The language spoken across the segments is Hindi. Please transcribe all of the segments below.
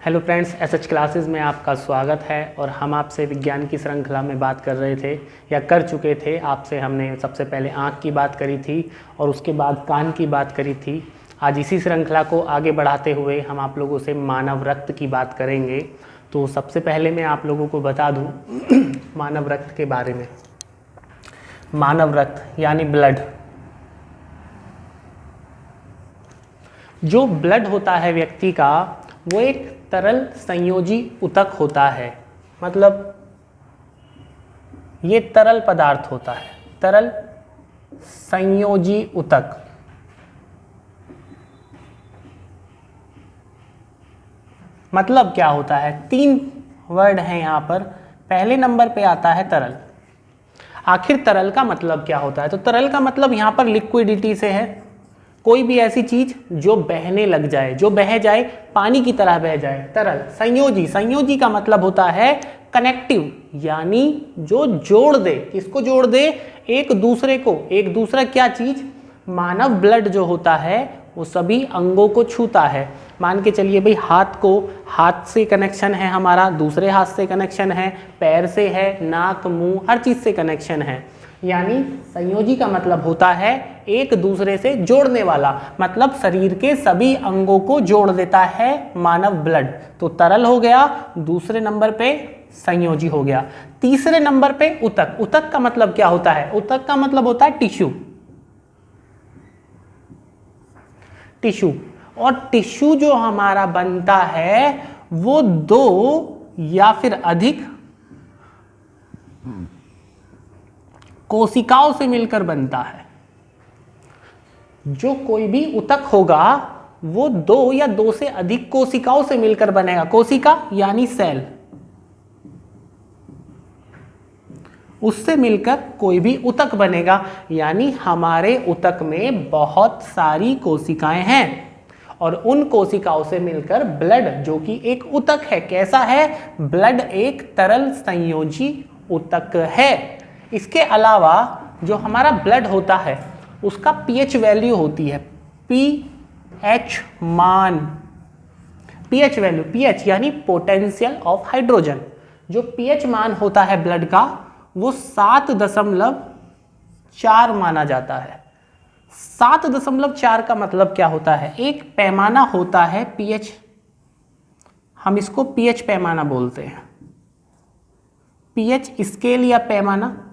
हेलो फ्रेंड्स, एसएच क्लासेस में आपका स्वागत है। और हम आपसे विज्ञान की श्रृंखला में बात कर रहे थे या कर चुके थे। आपसे हमने सबसे पहले आँख की बात करी थी और उसके बाद कान की बात करी थी। आज इसी श्रृंखला को आगे बढ़ाते हुए हम आप लोगों से मानव रक्त की बात करेंगे। तो सबसे पहले मैं आप लोगों को बता दूं मानव रक्त के बारे में। मानव रक्त यानी ब्लड, जो ब्लड होता है व्यक्ति का, वो एक तरल संयोजी ऊतक होता है। मतलब ये तरल पदार्थ होता है, तरल संयोजी ऊतक। मतलब क्या होता है? 3 वर्ड हैं यहाँ पर। पहले नंबर पे आता है तरल। आखिर तरल का मतलब क्या होता है? तो तरल का मतलब यहाँ पर लिक्विडिटी से है। कोई भी ऐसी चीज जो बहने लग जाए, जो बह जाए, पानी की तरह बह जाए, तरल। संयोजी, संयोजी का मतलब होता है कनेक्टिव, यानी जो जोड़ दे। किसको जोड़ दे? एक दूसरे को। एक दूसरा क्या चीज? मानव ब्लड जो होता है वो सभी अंगों को छूता है। मान के चलिए भाई, हाथ को, हाथ से कनेक्शन है हमारा, दूसरे हाथ से कनेक्शन है, पैर से है, नाक, मुंह, हर चीज से कनेक्शन है। यानी संयोजी का मतलब होता है एक दूसरे से जोड़ने वाला। मतलब शरीर के सभी अंगों को जोड़ देता है मानव ब्लड। तो तरल हो गया, दूसरे नंबर पे संयोजी हो गया। तीसरे नंबर पे ऊतक। ऊतक का मतलब क्या होता है? ऊतक का मतलब होता है टिश्यू। टिश्यू। और टिश्यू जो हमारा बनता है वो 2 या फिर अधिक कोशिकाओं से मिलकर बनता है। जो कोई भी ऊतक होगा वो 2 या 2 से अधिक कोशिकाओं से मिलकर बनेगा। कोशिका यानी सेल, उससे मिलकर कोई भी ऊतक बनेगा। यानी हमारे ऊतक में बहुत सारी कोशिकाएं हैं और उन कोशिकाओं से मिलकर ब्लड, जो कि एक ऊतक है, कैसा है? ब्लड एक तरल संयोजी ऊतक है। इसके अलावा जो हमारा ब्लड होता है उसका पीएच वैल्यू होती है, पीएच मान। पीएच वैल्यू, पीएच यानी पोटेंशियल ऑफ हाइड्रोजन। जो पीएच मान होता है ब्लड का वो 7.4 माना जाता है। 7.4 का मतलब क्या होता है? एक पैमाना होता है पीएच, हम इसको पीएच पैमाना बोलते हैं। पीएच स्केल या पैमाना,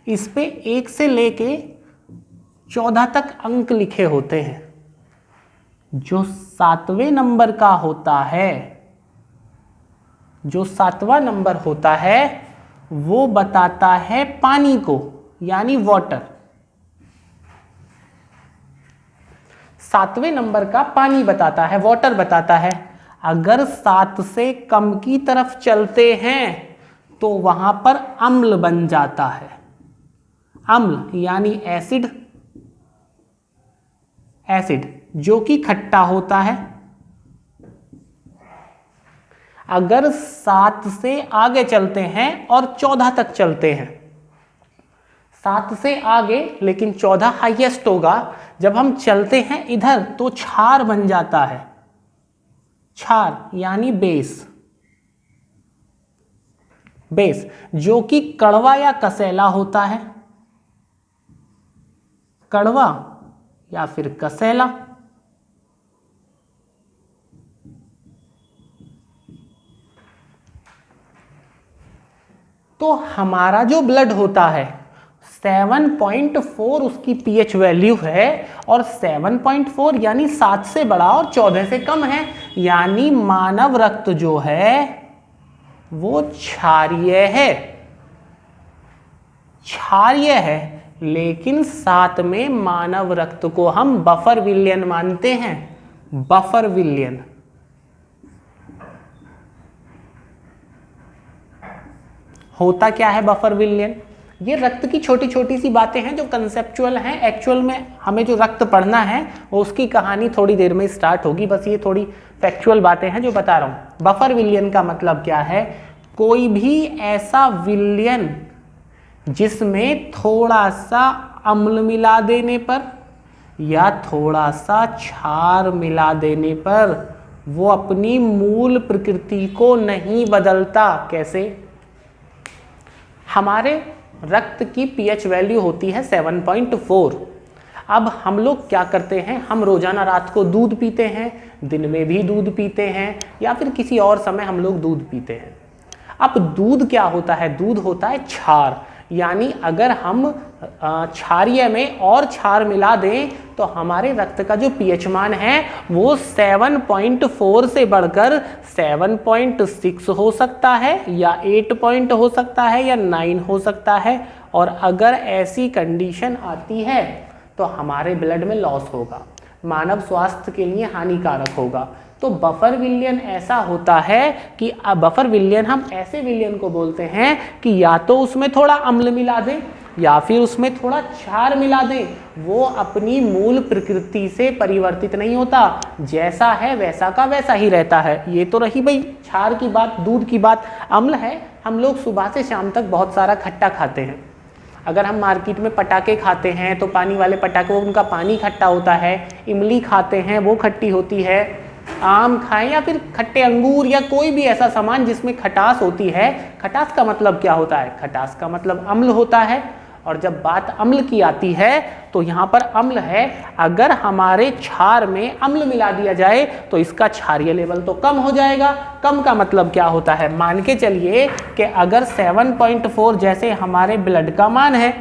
इस पे 1 से लेके 14 तक अंक लिखे होते हैं। जो 7वें नंबर का होता है, जो 7वां नंबर होता है वो बताता है पानी को, यानी वाटर। 7वें नंबर का पानी बताता है, वाटर बताता है। अगर 7 से कम की तरफ चलते हैं तो वहां पर अम्ल बन जाता है। अम्ल यानी एसिड, एसिड जो कि खट्टा होता है। अगर 7 से आगे चलते हैं और 14 तक चलते हैं, 7 से आगे लेकिन 14 हाईएस्ट होगा। जब हम चलते हैं इधर तो क्षार बन जाता है। क्षार यानी बेस, बेस जो कि कड़वा या कसेला होता है। कड़वा या फिर कसेला। तो हमारा जो ब्लड होता है 7.4 उसकी पीएच वैल्यू है, और 7.4 यानी 7 से बड़ा और 14 से कम है। यानी मानव रक्त जो है वो क्षारीय है, क्षारीय है। लेकिन साथ में मानव रक्त को हम बफर विलयन मानते हैं। बफर विलयन, होता क्या है बफर विलयन? ये रक्त की छोटी छोटी सी बातें हैं जो कंसेप्चुअल हैं। एक्चुअल में हमें जो रक्त पढ़ना है वो उसकी कहानी थोड़ी देर में स्टार्ट होगी। बस ये थोड़ी फैक्चुअल बातें हैं जो बता रहा हूं। बफर विलयन का मतलब क्या है? कोई भी ऐसा विलयन जिसमें थोड़ा सा अम्ल मिला देने पर या थोड़ा सा क्षार मिला देने पर वो अपनी मूल प्रकृति को नहीं बदलता। कैसे? हमारे रक्त की पीएच वैल्यू होती है 7.4। अब हम लोग क्या करते हैं, हम रोजाना रात को दूध पीते हैं, दिन में भी दूध पीते हैं, या फिर किसी और समय हम लोग दूध पीते हैं। अब दूध क्या होता है? दूध होता है क्षार, यानी अगर हम क्षारीय में और क्षार मिला दें तो हमारे रक्त का जो पीएच मान है वो 7.4 से बढ़कर 7.6 हो सकता है, या 8 पॉइंट हो सकता है, या 9 हो सकता है। और अगर ऐसी कंडीशन आती है तो हमारे ब्लड में लॉस होगा, मानव स्वास्थ्य के लिए हानिकारक होगा। तो बफर विलयन ऐसा होता है कि बफर विलयन, हम ऐसे विलयन को बोलते हैं कि या तो उसमें थोड़ा अम्ल मिला दें या फिर उसमें थोड़ा क्षार मिला दें, वो अपनी मूल प्रकृति से परिवर्तित नहीं होता, जैसा है वैसा का वैसा ही रहता है। ये तो रही भाई क्षार की बात, दूध की बात। अम्ल है, हम लोग सुबह से शाम तक बहुत सारा खट्टा खाते हैं। अगर हम मार्केट में पटाखे खाते हैं तो पानी वाले पटाखे, उनका पानी खट्टा होता है। इमली खाते हैं, वो खट्टी होती है। आम खाएं या फिर खट्टे अंगूर या कोई भी ऐसा सामान जिसमें खटास होती है। खटास का मतलब क्या होता है? खटास का मतलब अम्ल होता है। और जब बात अम्ल की आती है तो यहाँ पर अम्ल है, अगर हमारे क्षार में अम्ल मिला दिया जाए तो इसका क्षारीय लेवल तो कम हो जाएगा। कम का मतलब क्या होता है? मान के चलिए कि अगर 7.4 जैसे हमारे ब्लड का मान है,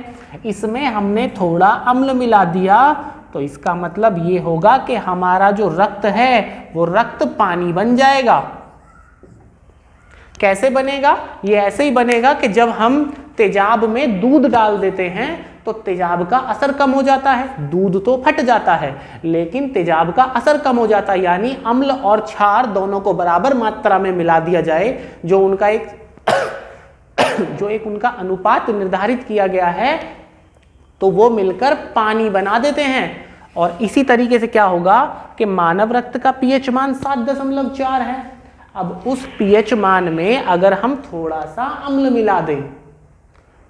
इसमें हमने थोड़ा अम्ल मिला दिया तो इसका मतलब ये होगा कि हमारा जो रक्त है वो रक्त पानी बन जाएगा। कैसे बनेगा? ये ऐसे ही बनेगा कि जब हम तेजाब में दूध डाल देते हैं तो तेजाब का असर कम हो जाता है। दूध तो फट जाता है लेकिन तेजाब का असर कम हो जाता है, यानी अम्ल और क्षार दोनों को बराबर मात्रा में मिला दिया जाए, जो उनका एक उनका अनुपात निर्धारित किया गया है, तो वो मिलकर पानी बना देते हैं। और इसी तरीके से क्या होगा कि मानव रक्त का पीएच मान 7.4 है। अब उस पीएच मान में अगर हम थोड़ा सा अम्ल मिला दें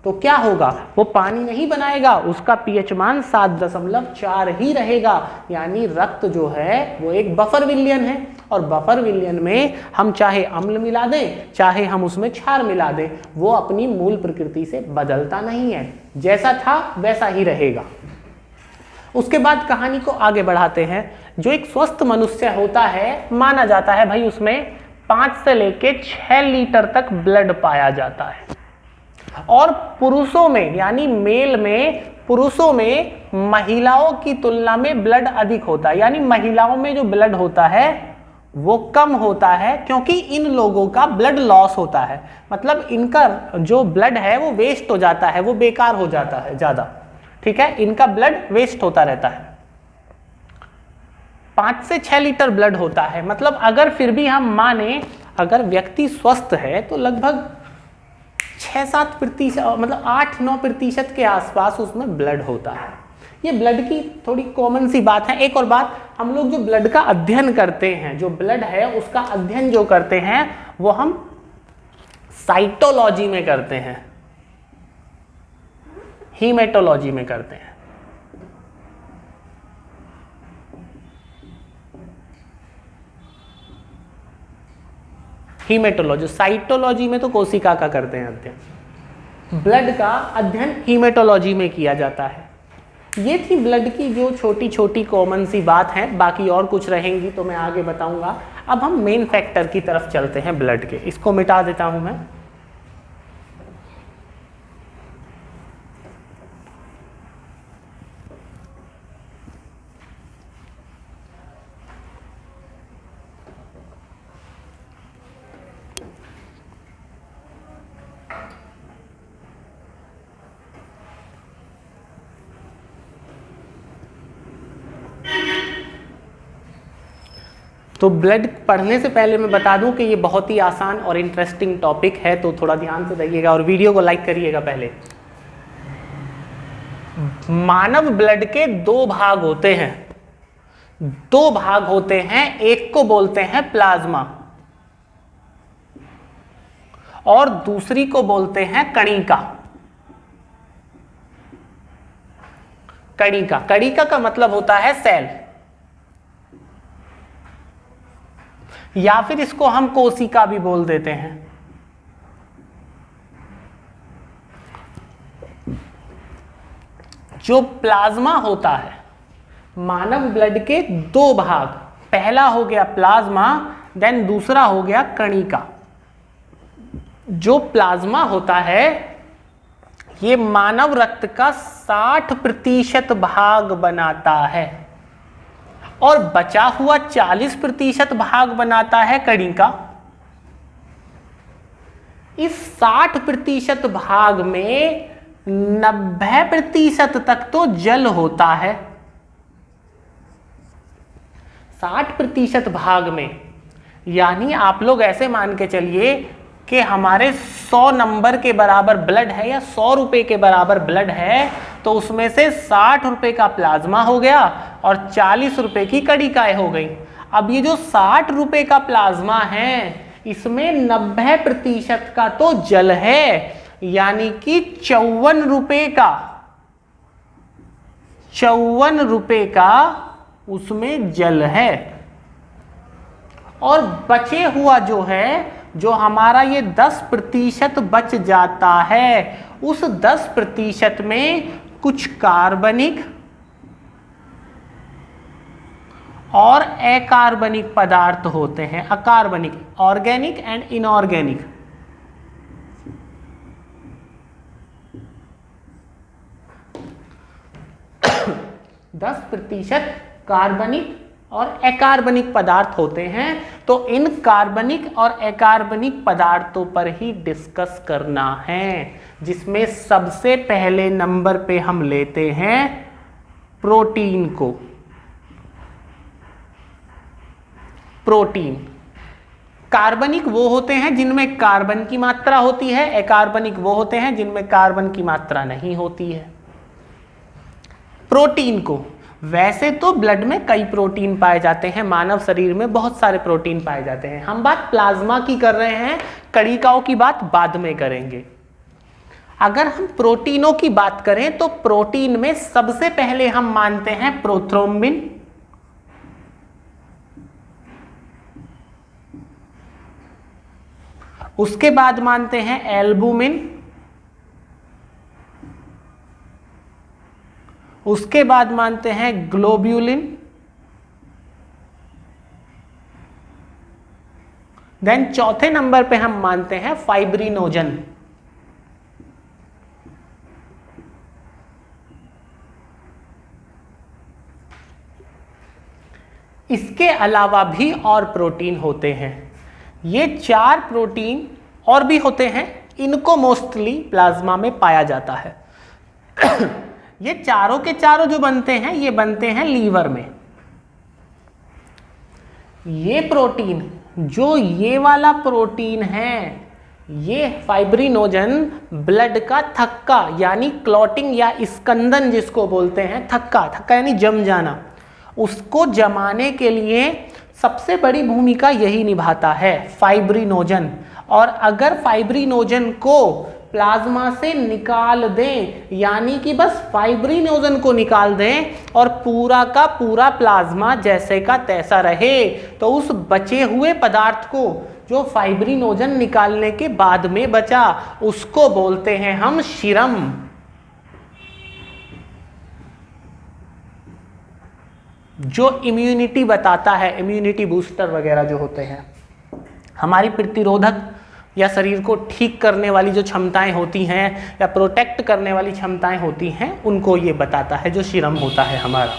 तो क्या होगा? वो पानी नहीं बनाएगा, उसका पीएच मान 7.4 ही रहेगा। यानी रक्त जो है वो एक बफर विलयन है, और बफर विलयन में हम चाहे अम्ल मिला दें चाहे हम उसमें क्षार मिला दें, वो अपनी मूल प्रकृति से बदलता नहीं है, जैसा था वैसा ही रहेगा। उसके बाद कहानी को आगे बढ़ाते हैं। जो एक स्वस्थ मनुष्य होता है, माना जाता है भाई उसमें 5 से लेके 6 लीटर तक ब्लड पाया जाता है। और पुरुषों में, यानी मेल में, पुरुषों में महिलाओं की तुलना में ब्लड अधिक होता है। यानी महिलाओं में जो ब्लड होता है वो कम होता है, क्योंकि इन लोगों का ब्लड लॉस होता है। मतलब इनका जो ब्लड है वो वेस्ट हो जाता है, वो बेकार हो जाता है ज्यादा। ठीक है, इनका ब्लड वेस्ट होता रहता है। 5 से 6 लीटर ब्लड होता है। मतलब अगर फिर भी हम माने अगर व्यक्ति स्वस्थ है तो लगभग 6-7%, मतलब 8-9% के आसपास उसमें ब्लड होता है। ये ब्लड की थोड़ी कॉमन सी बात है। एक और बात, हम लोग जो ब्लड का अध्ययन करते हैं, जो ब्लड है उसका अध्ययन जो करते हैं वो हम साइटोलॉजी में करते हैं, हीमेटोलॉजी में करते हैं। हीमेटोलॉजी, साइटोलॉजी में तो कोशिका का करते हैं अध्ययन, ब्लड का अध्ययन हीमेटोलॉजी में किया जाता है। ये थी ब्लड की जो छोटी छोटी कॉमन सी बात है, बाकी और कुछ रहेंगी तो मैं आगे बताऊंगा। अब हम मेन फैक्टर की तरफ चलते हैं ब्लड के। इसको मिटा देता हूं मैं। तो ब्लड पढ़ने से पहले मैं बता दूं कि ये बहुत ही आसान और इंटरेस्टिंग टॉपिक है, तो थोड़ा ध्यान से देखिएगा और वीडियो को लाइक करिएगा। पहले मानव ब्लड के 2 भाग होते हैं, 2 भाग होते हैं। एक को बोलते हैं प्लाज्मा और दूसरी को बोलते हैं कणिका। कणिका, कणिका का मतलब होता है सेल, या फिर इसको हम कोशिका भी बोल देते हैं। जो प्लाज्मा होता है, मानव ब्लड के दो भाग, पहला हो गया प्लाज्मा, देन दूसरा हो गया कणिका। जो प्लाज्मा होता है ये मानव रक्त का 60% भाग बनाता है और बचा हुआ 40% भाग बनाता है कणिका। इस 60% भाग में 90% तक तो जल होता है। 60% भाग में, यानी आप लोग ऐसे मान के चलिए कि हमारे 100 नंबर के बराबर ब्लड है या 100 रुपए के बराबर ब्लड है, तो उसमें से 60 रुपए का प्लाज्मा हो गया और 40 रुपए की कणिकाएं हो गई। अब ये जो 60 रुपए का प्लाज्मा है इसमें 90% का तो जल है, यानी कि 54 रुपए का उसमें जल है। और बचे हुआ जो है, जो हमारा ये 10% बच जाता है, उस 10% में कुछ कार्बनिक और अकार्बनिक पदार्थ होते हैं। अकार्बनिक, ऑर्गेनिक एंड इनऑर्गेनिक। दस प्रतिशत कार्बनिक और अकार्बनिक पदार्थ होते हैं। तो इन कार्बनिक और अकार्बनिक पदार्थों पर ही डिस्कस करना है, जिसमें सबसे पहले नंबर पे हम लेते हैं प्रोटीन को। प्रोटीन, कार्बनिक वो होते हैं जिनमें कार्बन की मात्रा होती है, अकार्बनिक वो होते हैं जिनमें कार्बन की मात्रा नहीं होती है। प्रोटीन को, वैसे तो ब्लड में कई प्रोटीन पाए जाते हैं, मानव शरीर में बहुत सारे प्रोटीन पाए जाते हैं। हम बात प्लाज्मा की कर रहे हैं, कणिकाओं की बात बाद में करेंगे। अगर हम प्रोटीनों की बात करें तो प्रोटीन में सबसे पहले हम मानते हैं प्रोथ्रोम्बिन, उसके बाद मानते हैं एल्बुमिन, उसके बाद मानते हैं ग्लोब्यूलिन, देन चौथे नंबर पे हम मानते हैं फाइब्रिनोजन। इसके अलावा भी और प्रोटीन होते हैं। ये 4 प्रोटीन और भी होते हैं, इनको मोस्टली प्लाज्मा में पाया जाता है। ये चारों के चारों जो बनते हैं ये बनते हैं लीवर में। ये प्रोटीन, जो ये वाला प्रोटीन है, ये फाइब्रिनोजन ब्लड का थक्का यानी क्लॉटिंग या स्कंदन जिसको बोलते हैं, थक्का यानी जम जाना, उसको जमाने के लिए सबसे बड़ी भूमिका यही निभाता है, फाइब्रिनोजन। और अगर फाइब्रिनोजन को प्लाज्मा से निकाल दें, यानी कि बस फाइब्रिनोजन को निकाल दें और पूरा का पूरा प्लाज्मा जैसे का तैसा रहे, तो उस बचे हुए पदार्थ को, जो फाइब्रिनोजन निकालने के बाद में बचा, उसको बोलते हैं हम सीरम। जो इम्यूनिटी बताता है, इम्यूनिटी बूस्टर वगैरह जो होते हैं, हमारी प्रतिरोधक या शरीर को ठीक करने वाली जो क्षमताएं होती हैं या प्रोटेक्ट करने वाली क्षमताएं होती हैं, उनको ये बताता है जो सीरम होता है हमारा।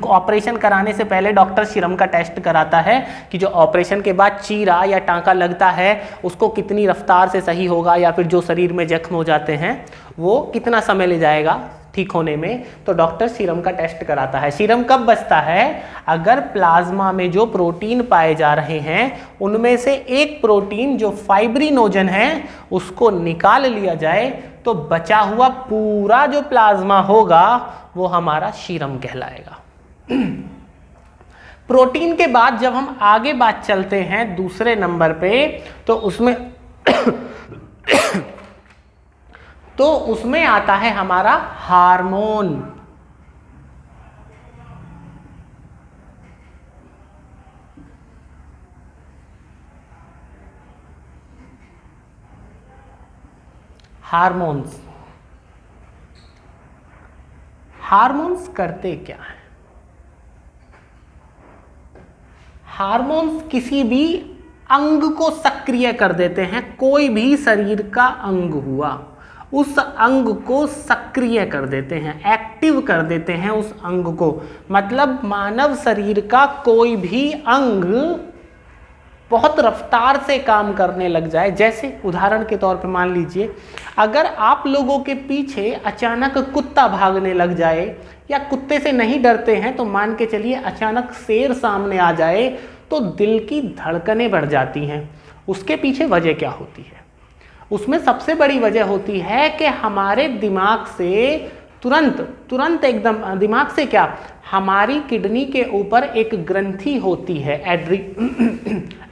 ऑपरेशन कराने से पहले डॉक्टर सीरम का टेस्ट कराता है कि जो ऑपरेशन के बाद चीरा या टांका लगता है उसको कितनी रफ्तार से सही होगा, या फिर जो शरीर में जख्म हो जाते हैं वो कितना समय ले जाएगा ठीक होने में, तो डॉक्टर सीरम का टेस्ट कराता है। सीरम कब बचता है? अगर प्लाज्मा में जो प्रोटीन पाए जा रहे हैं उनमें से एक प्रोटीन जो फाइब्रिनोजन है उसको निकाल लिया जाए, तो बचा हुआ पूरा जो प्लाज्मा होगा वो हमारा सीरम कहलाएगा। प्रोटीन के बाद जब हम आगे बात चलते हैं दूसरे नंबर पे, तो उसमें आता है हमारा हार्मोन। हार्मोन्स। हार्मोन्स करते क्या है? हार्मोन्स किसी भी अंग को सक्रिय कर देते हैं। कोई भी शरीर का अंग हुआ, उस अंग को सक्रिय कर देते हैं, एक्टिव कर देते हैं उस अंग को। मतलब मानव शरीर का कोई भी अंग बहुत रफ्तार से काम करने लग जाए। जैसे उदाहरण के तौर पे मान लीजिए, अगर आप लोगों के पीछे अचानक कुत्ता भागने लग जाए, या कुत्ते से नहीं डरते हैं तो मान के चलिए अचानक शेर सामने आ जाए, तो दिल की धड़कनें बढ़ जाती हैं। उसके पीछे वजह क्या होती है? उसमें सबसे बड़ी वजह होती है कि हमारे दिमाग से तुरंत एकदम, दिमाग से क्या, हमारी किडनी के ऊपर एक ग्रंथि होती है,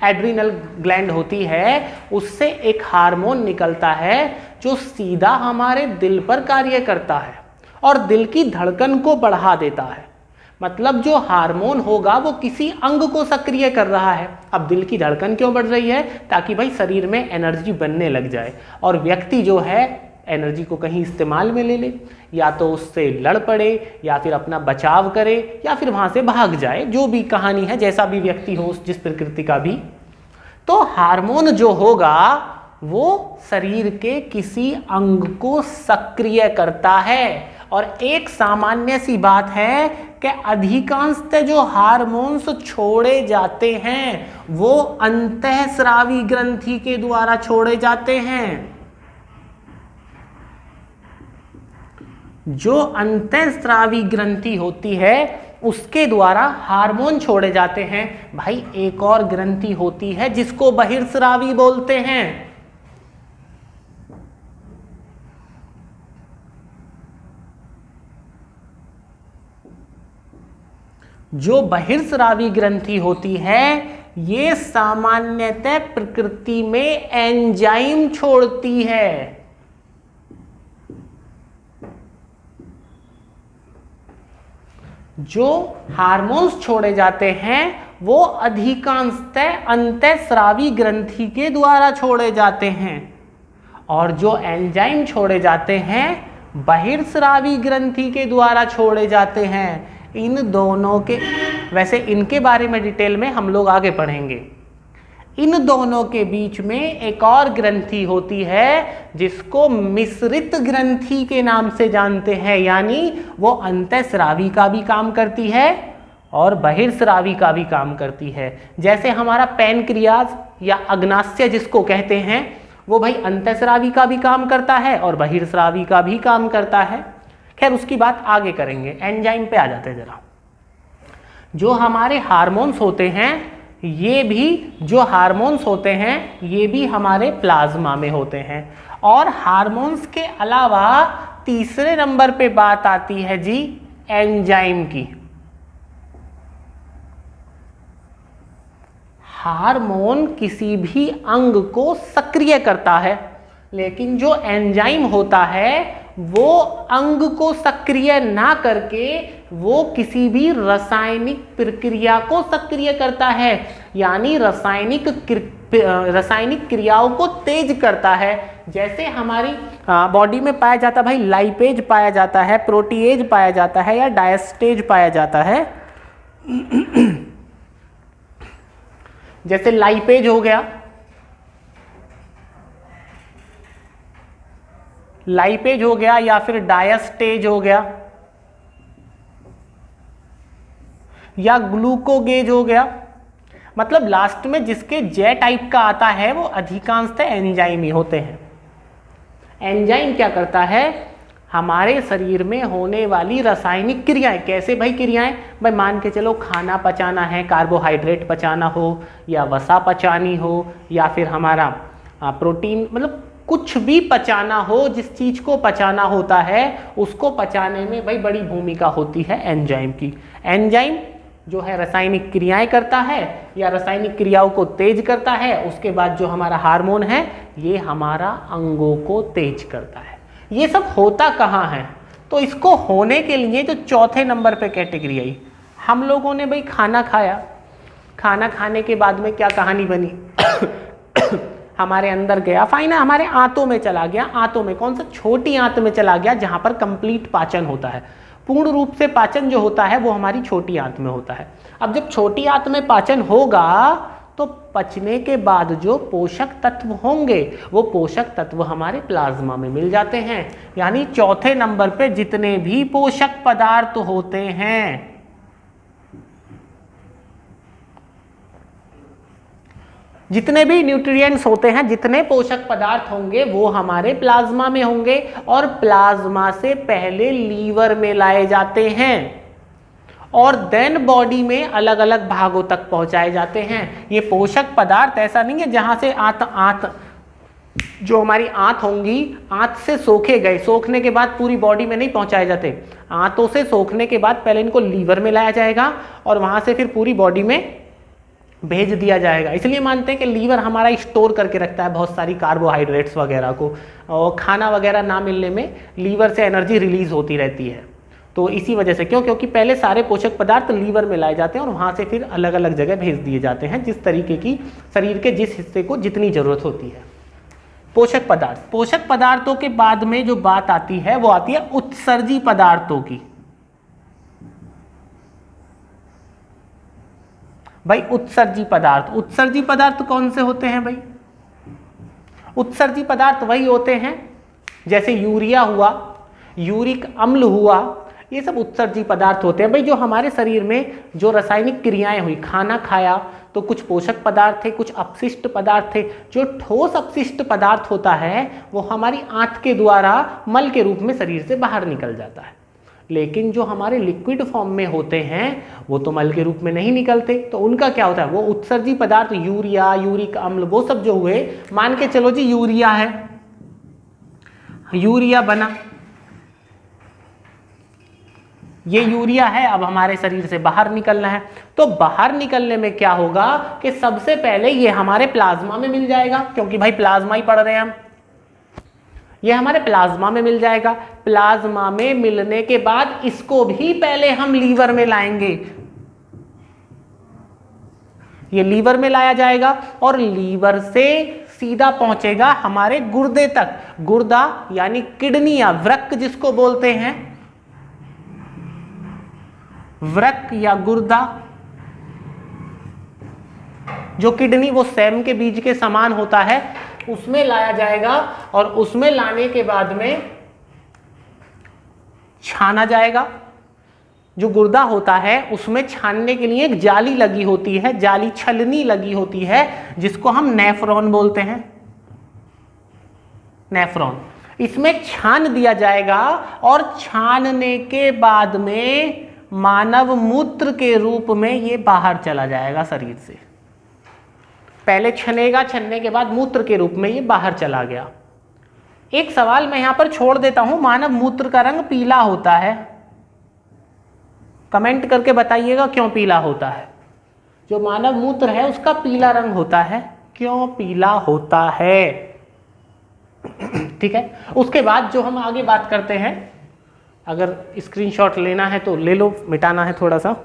एड्रिनल ग्लैंड होती है, उससे एक हार्मोन निकलता है जो सीधा हमारे दिल पर कार्य करता है और दिल की धड़कन को बढ़ा देता है। मतलब जो हार्मोन होगा वो किसी अंग को सक्रिय कर रहा है। अब दिल की धड़कन क्यों बढ़ रही है? ताकि भाई शरीर में एनर्जी बनने लग जाए और व्यक्ति जो है एनर्जी को कहीं इस्तेमाल में ले ले, या तो उससे लड़ पड़े, या फिर अपना बचाव करे, या फिर वहां से भाग जाए। जो भी कहानी है, जैसा भी व्यक्ति हो, जिस प्रकृति का भी, तो हार्मोन जो होगा वो शरीर के किसी अंग को सक्रिय करता है। और एक सामान्य सी बात है कि अधिकांशतः जो हार्मोन्स छोड़े जाते हैं वो अंतःस्रावी ग्रंथि के द्वारा छोड़े जाते हैं। जो अंतःस्रावी ग्रंथि होती है उसके द्वारा हार्मोन छोड़े जाते हैं। भाई एक और ग्रंथि होती है जिसको बहिर्स्रावी बोलते हैं। जो बहिर्स्रावी ग्रंथि होती है ये सामान्यतः प्रकृति में एंजाइम छोड़ती है। जो हार्मोन्स छोड़े जाते हैं वो अधिकांशतः अंतःस्रावी ग्रंथि के द्वारा छोड़े जाते हैं, और जो एंजाइम छोड़े जाते हैं बहिर्स्रावी ग्रंथि के द्वारा छोड़े जाते हैं। इन दोनों के, वैसे इनके बारे में डिटेल में हम लोग आगे पढ़ेंगे। इन दोनों के बीच में एक और ग्रंथि होती है जिसको मिश्रित ग्रंथि के नाम से जानते हैं, यानी वो अंतःस्रावी का भी काम करती है और बहिर्स्रावी का भी काम करती है। जैसे हमारा पैनक्रियाज या अग्नाशय जिसको कहते हैं, वो भाई अंतःस्रावी का भी काम करता है और बहिर्स्रावी का भी काम करता है। खैर उसकी बात आगे करेंगे। एंजाइम पे आ जाते हैं जरा। जो हमारे हार्मोन्स होते हैं, ये भी जो हार्मोन्स होते हैं ये भी हमारे प्लाज्मा में होते हैं। और हार्मोन्स के अलावा तीसरे नंबर पे बात आती है जी एंजाइम की। हार्मोन किसी भी अंग को सक्रिय करता है, लेकिन जो एंजाइम होता है वो अंग को सक्रिय ना करके वो किसी भी रासायनिक प्रक्रिया को सक्रिय करता है, यानी रासायनिक क्रियाओं को तेज करता है। जैसे हमारी बॉडी में पाया जाता है भाई लाइपेज पाया जाता है, प्रोटीएज पाया जाता है, या डायस्टेज पाया जाता है। जैसे लाइपेज हो गया, लाइपेज हो गया, या फिर डायस्टेज हो गया, या ग्लूकोगेज हो गया। मतलब लास्ट में जिसके जे टाइप का आता है वो अधिकांशतः एंजाइम ही होते हैं। एंजाइम क्या करता है? हमारे शरीर में होने वाली रासायनिक क्रियाएं, कैसे भाई क्रियाएं? भाई मान के चलो खाना पचाना है, कार्बोहाइड्रेट पचाना हो, या वसा पचानी हो, या फिर हमारा प्रोटीन, मतलब कुछ भी पचाना हो, जिस चीज को पचाना होता है उसको पचाने में भाई बड़ी भूमिका होती है एंजाइम की। एंजाइम जो है रासायनिक क्रियाएं करता है या रासायनिक क्रियाओं को तेज करता है। उसके बाद जो हमारा हार्मोन है ये हमारा अंगों को तेज करता है। ये सब होता कहाँ है? तो इसको होने के लिए जो चौथे नंबर पे कैटेगरी आई, हम लोगों ने भाई खाना खाया, खाना खाने के बाद में क्या कहानी बनी? हमारे अंदर गया, फाइन है, हमारे आंतों में चला गया, आंतों में कौन सा, छोटी आंत में चला गया जहां पर कंप्लीट पाचन होता है। पूर्ण रूप से पाचन जो होता है वो हमारी छोटी आंत में होता है। अब जब छोटी आंत में पाचन होगा तो पचने के बाद जो पोषक तत्व होंगे वो पोषक तत्व हमारे प्लाज्मा में मिल जाते हैं। यानी चौथे नंबर पे जितने भी पोषक पदार्थ होते हैं, जितने भी न्यूट्रिएंट्स होते हैं, जितने पोषक पदार्थ होंगे वो हमारे प्लाज्मा में होंगे और प्लाज्मा से पहले लीवर में लाए जाते हैं और देन बॉडी में अलग अलग भागों तक पहुंचाए जाते हैं। ये पोषक पदार्थ ऐसा नहीं है जहां से आंत जो हमारी आंत होंगी, आंत से सोखे गए, सोखने के बाद पूरी बॉडी में नहीं पहुंचाए जाते। आंतों से सोखने के बाद पहले इनको लीवर में लाया जाएगा और वहां से फिर पूरी बॉडी में भेज दिया जाएगा। इसलिए मानते हैं कि लीवर हमारा स्टोर करके रखता है बहुत सारी कार्बोहाइड्रेट्स वगैरह को, और खाना वगैरह ना मिलने में लीवर से एनर्जी रिलीज होती रहती है। तो इसी वजह से क्योंकि पहले सारे पोषक पदार्थ लीवर में लाए जाते हैं और वहाँ से फिर अलग अलग जगह भेज दिए जाते हैं, जिस तरीके की शरीर के जिस हिस्से को जितनी ज़रूरत होती है। पोषक पदार्थों के बाद में जो बात आती है वो आती है उत्सर्जी पदार्थों की। भाई उत्सर्जी पदार्थ कौन से होते हैं भाई? उत्सर्जी पदार्थ वही होते हैं जैसे यूरिया हुआ, यूरिक अम्ल हुआ, ये सब उत्सर्जी पदार्थ होते हैं भाई। जो हमारे शरीर में जो रासायनिक क्रियाएं हुई, खाना खाया तो कुछ पोषक पदार्थ थे, कुछ अपशिष्ट पदार्थ थे। जो ठोस अपशिष्ट पदार्थ होता है वो हमारी आंत के द्वारा मल के रूप में शरीर से बाहर निकल जाता है, लेकिन जो हमारे लिक्विड फॉर्म में होते हैं वो तो मल के रूप में नहीं निकलते। तो उनका क्या होता है, वो उत्सर्जी पदार्थ, यूरिया, यूरिक अम्ल, वो सब जो हुए, मान के चलो जी यूरिया है, यूरिया बना, ये यूरिया है, अब हमारे शरीर से बाहर निकलना है। तो बाहर निकलने में क्या होगा कि सबसे पहले ये हमारे प्लाज्मा में मिल जाएगा, क्योंकि भाई प्लाज्मा ही पढ़ रहे हैं हम, ये हमारे प्लाज्मा में मिल जाएगा। प्लाज्मा में मिलने के बाद इसको भी पहले हम लीवर में लाएंगे, ये लीवर में लाया जाएगा और लीवर से सीधा पहुंचेगा हमारे गुर्दे तक। गुर्दा यानी किडनी या वृक्क जिसको बोलते हैं, वृक्क या गुर्दा, जो किडनी वो सैम के बीज के समान होता है, उसमें लाया जाएगा और उसमें लाने के बाद में छाना जाएगा। जो गुर्दा होता है उसमें छानने के लिए एक जाली लगी होती है, जाली छलनी लगी होती है, जिसको हम नेफ्रॉन बोलते हैं, नेफ्रॉन। इसमें छान दिया जाएगा और छानने के बाद में मानव मूत्र के रूप में ये बाहर चला जाएगा शरीर से। पहले छनेगा, छनने के बाद मूत्र के रूप में ये बाहर चला गया। एक सवाल मैं यहां पर छोड़ देता हूं, मानव मूत्र का रंग पीला होता है, कमेंट करके बताइएगा क्यों पीला होता है? जो मानव मूत्र है उसका पीला रंग होता है, क्यों पीला होता है? ठीक है, उसके बाद जो हम आगे बात करते हैं, अगर स्क्रीनशॉट लेना है तो ले लो, मिटाना है थोड़ा सा।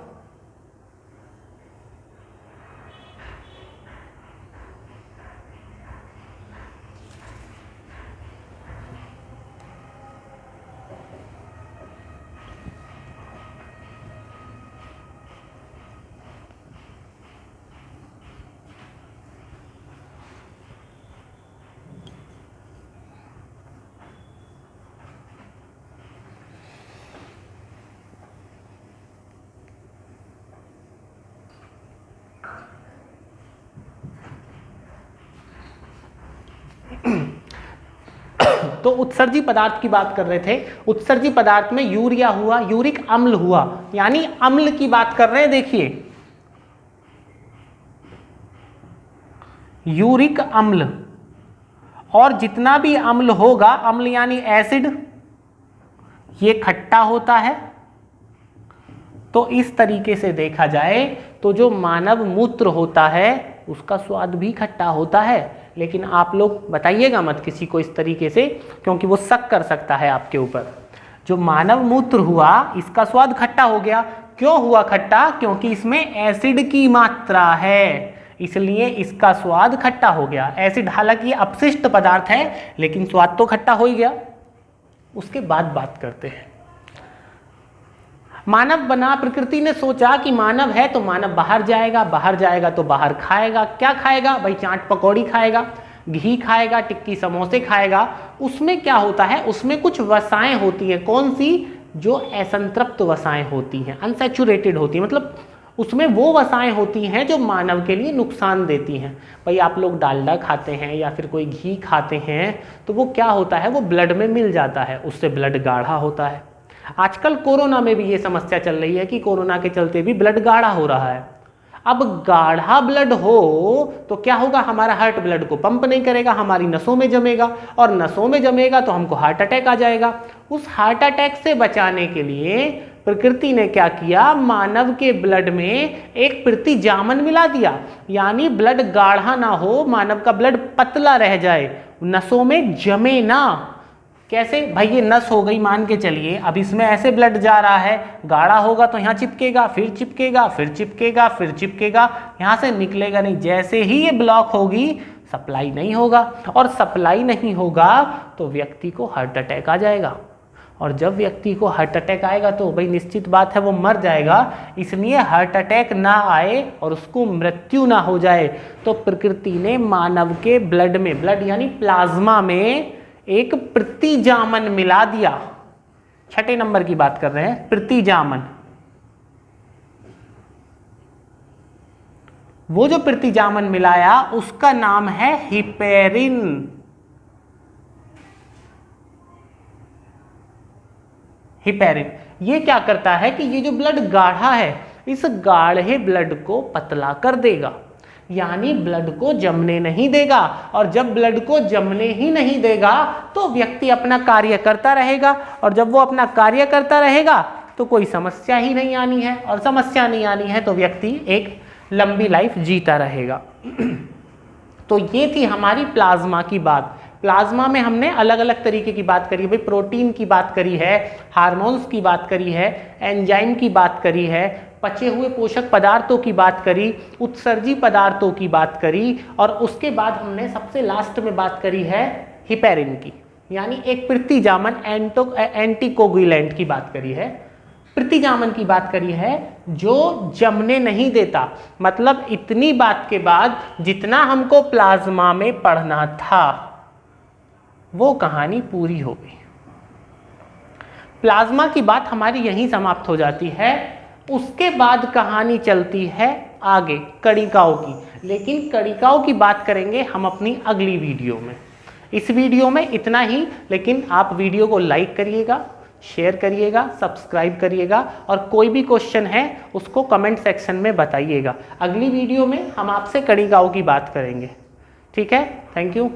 तो उत्सर्जी पदार्थ की बात कर रहे थे। उत्सर्जी पदार्थ में यूरिया हुआ, यूरिक अम्ल हुआ, यानी अम्ल की बात कर रहे हैं। देखिए यूरिक अम्ल, और जितना भी अम्ल होगा, अम्ल यानी एसिड, ये खट्टा होता है। तो इस तरीके से देखा जाए तो जो मानव मूत्र होता है उसका स्वाद भी खट्टा होता है, लेकिन आप लोग बताइएगा मत किसी को इस तरीके से, क्योंकि वो शक कर सकता है आपके ऊपर। जो मानव मूत्र हुआ इसका स्वाद खट्टा हो गया। क्यों हुआ खट्टा? क्योंकि इसमें एसिड की मात्रा है, इसलिए इसका स्वाद खट्टा हो गया। एसिड हालांकि अपशिष्ट पदार्थ है लेकिन स्वाद तो खट्टा हो ही गया। उसके बाद बात करते हैं मानव बना। प्रकृति ने सोचा कि मानव है तो मानव बाहर जाएगा, बाहर जाएगा तो बाहर खाएगा। क्या खाएगा भाई? चाट पकौड़ी खाएगा, घी खाएगा, टिक्की समोसे खाएगा। उसमें क्या होता है? उसमें कुछ वसाएं होती हैं। कौन सी? जो असंतृप्त वसाएं होती हैं, अनसैचुरेटेड होती हैं, मतलब उसमें वो वसाएं होती हैं जो मानव के लिए नुकसान देती हैं। भाई आप लोग डालडा खाते हैं या फिर कोई घी खाते हैं तो वो क्या होता है? वो ब्लड में मिल जाता है, उससे ब्लड गाढ़ा होता है। आजकल कोरोना में भी ये समस्या चल रही है कि कोरोना के चलते भी ब्लड गाढ़ा हो रहा है। अब गाढ़ा ब्लड हो तो क्या होगा? हमारा हार्ट ब्लड को पंप नहीं करेगा, हमारी नसों में जमेगा, और नसों में जमेगा तो हमको हार्ट अटैक आ जाएगा। उस हार्ट अटैक से बचाने के लिए प्रकृति ने क्या किया? मानव के ब्लड में एक प्रतिजामन मिला दिया, यानी ब्लड गाढ़ा ना हो, मानव का ब्लड पतला रह जाए, नसों में जमे ना। कैसे भाई? ये नस हो गई मान के चलिए, अब इसमें ऐसे ब्लड जा रहा है, गाढ़ा होगा तो यहाँ चिपकेगा, फिर चिपकेगा, फिर चिपकेगा, फिर चिपकेगा, यहाँ से निकलेगा नहीं। जैसे ही ये ब्लॉक होगी सप्लाई नहीं होगा, और सप्लाई नहीं होगा तो व्यक्ति को हार्ट अटैक आ जाएगा, और जब व्यक्ति को हार्ट अटैक आएगा तो भाई निश्चित बात है वो मर जाएगा। इसलिए हार्ट अटैक ना आए और उसको मृत्यु ना हो जाए तो प्रकृति ने मानव के ब्लड में, ब्लड यानी प्लाज्मा में, एक प्रतिजामन मिला दिया। 6 नंबर की बात कर रहे हैं, प्रतिजामन। वो जो प्रतिजामन मिलाया उसका नाम है हिपेरिन। हिपेरिन ये क्या करता है कि ये जो ब्लड गाढ़ा है, इस गाढ़े ब्लड को पतला कर देगा, यानी ब्लड को जमने नहीं देगा। और जब ब्लड को जमने ही नहीं देगा तो व्यक्ति अपना कार्य करता रहेगा, और जब वो अपना कार्य करता रहेगा तो कोई समस्या ही नहीं आनी है, और समस्या नहीं आनी है तो व्यक्ति एक लंबी लाइफ जीता रहेगा। तो ये थी हमारी प्लाज्मा की बात। प्लाज्मा में हमने अलग अलग तरीके की बात करी, भाई प्रोटीन की बात करी है, हार्मोन्स की बात करी है, एंजाइम की बात करी है, पचे हुए पोषक पदार्थों की बात करी, उत्सर्जी पदार्थों की बात करी, और उसके बाद हमने सबसे लास्ट में बात करी है हिपेरिन की, यानी एक प्रतिजामन एंटीकोगुलेंट की बात करी है। प्रतिजामन की बात करी है जो जमने नहीं देता। मतलब इतनी बात के बाद जितना हमको प्लाज्मा में पढ़ना था वो कहानी पूरी हो गई। प्लाज्मा की बात हमारी यहीं समाप्त हो जाती है। उसके बाद कहानी चलती है आगे कणिकाओं की, लेकिन कणिकाओं की बात करेंगे हम अपनी अगली वीडियो में। इस वीडियो में इतना ही, लेकिन आप वीडियो को लाइक करिएगा, शेयर करिएगा, सब्सक्राइब करिएगा, और कोई भी क्वेश्चन है उसको कमेंट सेक्शन में बताइएगा। अगली वीडियो में हम आपसे कणिकाओं की बात करेंगे। ठीक है, थैंक यू।